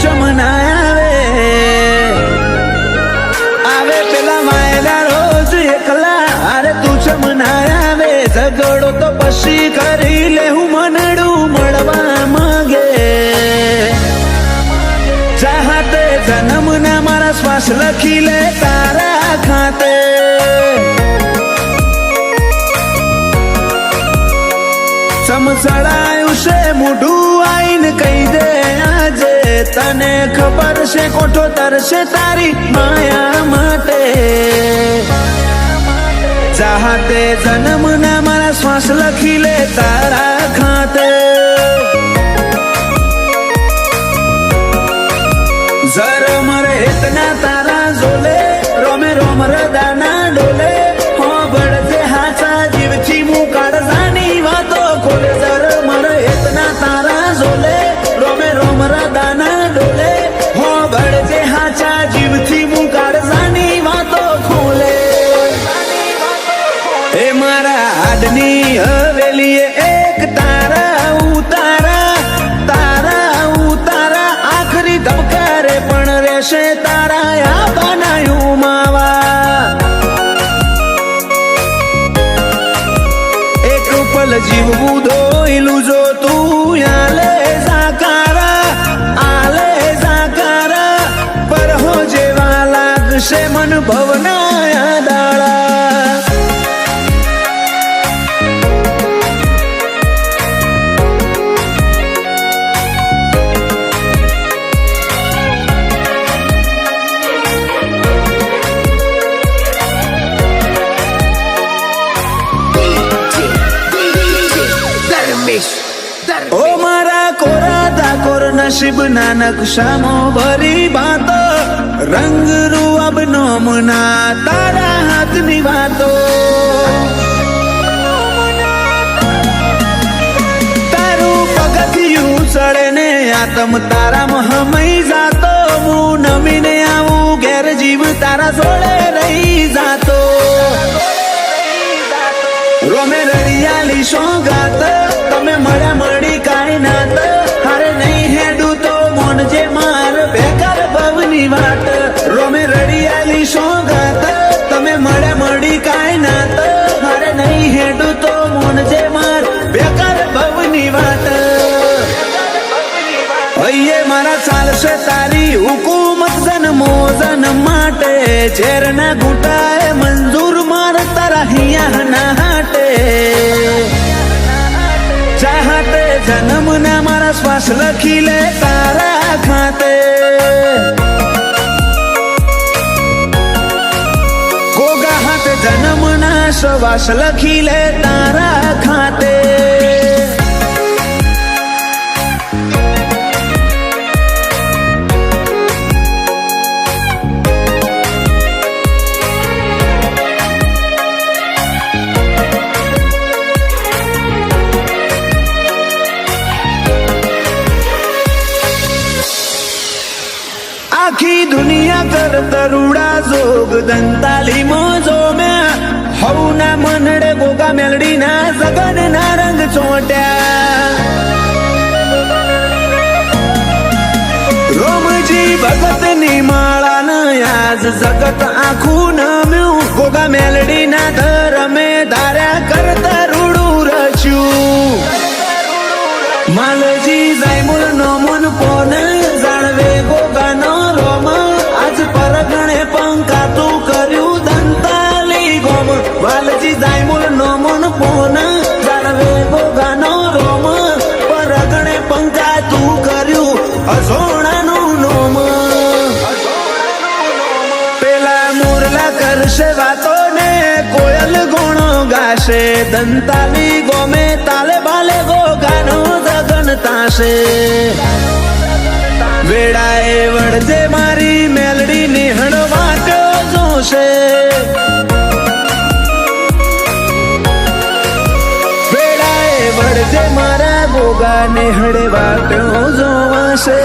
ચમના આવે પેલા માયલા રોજ એકલા અરે તું ચમના આવે ઝઘડો તો પછી કરી લે હું મનડું મળવા માંગે ચાહતે જન્મના મારા શ્વાસ લખી લે તારા ખાતે સમસડાયું છે મોઢું આઈને કહી દે આજે તને ખબર છે કોઠો તરશે તારી માયા માટે ચાહતે જન્મના મારા શ્વાસ લખી લે તારા ખાતે જર મરે ઇતના તારા ઝોલે રોમે રોમ રદાના ડોલે હો બળજે હાચા જીવથી મું કાળજાની વાતો ખોલે જર મરે ઇતના તારા ઝોલે રોમે રોમ રદાના ડોલે હો બળજે હાચા જીવથી મું કાળજાની વાતો ખોલે એ મારા હાડની હવેલીએ એક તારા ઉતારા આખરી ધબકારે પણ રહેશે તારા આ બનાયું માવા એક પલ જીવવું દોયલું જો તું આલે જાકારા પર હો જેવા લાગશે મન ભવના દાળા ઓ મારા કોરા ધાકોર નસીબ ના નકશામાં ભરી બાતો રંગ રૂઅબ નોમના તારા હાથની વાતો તારું પગથિયું ચડે ને આતમ તારામાં હમઈ જાતો હું નમીને આવું ઘેર જીવ તારા જોડે રહી જાતો રોમે રડિયાલી સોગાત તમે મળ્યા મળી કાંઈ નાત હારે નહીં હેડું તો મોનજે માર બેકાર ભવની વાત રોમે રડિયાલી સોગાત તમે મળ્યા મળી કાંઈ નાત હારે નહીં હેડું તો મોનજે માર બેકાર ભવની વાત હૈયે મારા ચાલશે તારી હુકુમત જન્મો જન્મ માટે ઝેરના ઘૂંટાએ મંજૂર માર તારા હિયા ના હાટે ચાહતે જન્મના મારા શ્વાસ લખી લે તારા ખાતે ગોગા હાથે જન્મના શ્વાસ લખી લે તારા ખાતે આખી દુનિયા કર તરુડા જોગ દંતાલી મોજો મેં હવના મનડે ગોગા મેલડી ના સગન ના રંગ ચોટ્યા રોમજી ભગત ની માળા ન આજ જગત આખું નમ્યું ગોગા મેલડી ના ધરમે ધાર્યા કર તરુડું રચ્યું માલજી જાયમુલ નો મન પોન જાણવે ગોગાનો રોમ આજ પરગણે પંકાતું કર્યું દંતાલી ગોમ વાલજી જાયમુલ નો મન પોન જાણવે ગોગાનો રોમ પરગણે પંકાતું કર્યું અઝોણાનું નોમ પેલા મોરલા કરશે વાતો ને કોયલ ગુણો ગાશે દંતાલી ગોમે તાલે બાલે ગોગાનો જગન તાશે વેળાએ વળજે મારી મેલડી નિહણ વાટો જોશે વેળાએ વળજે મારા ગોગા નિહળ વાટો જોવાશે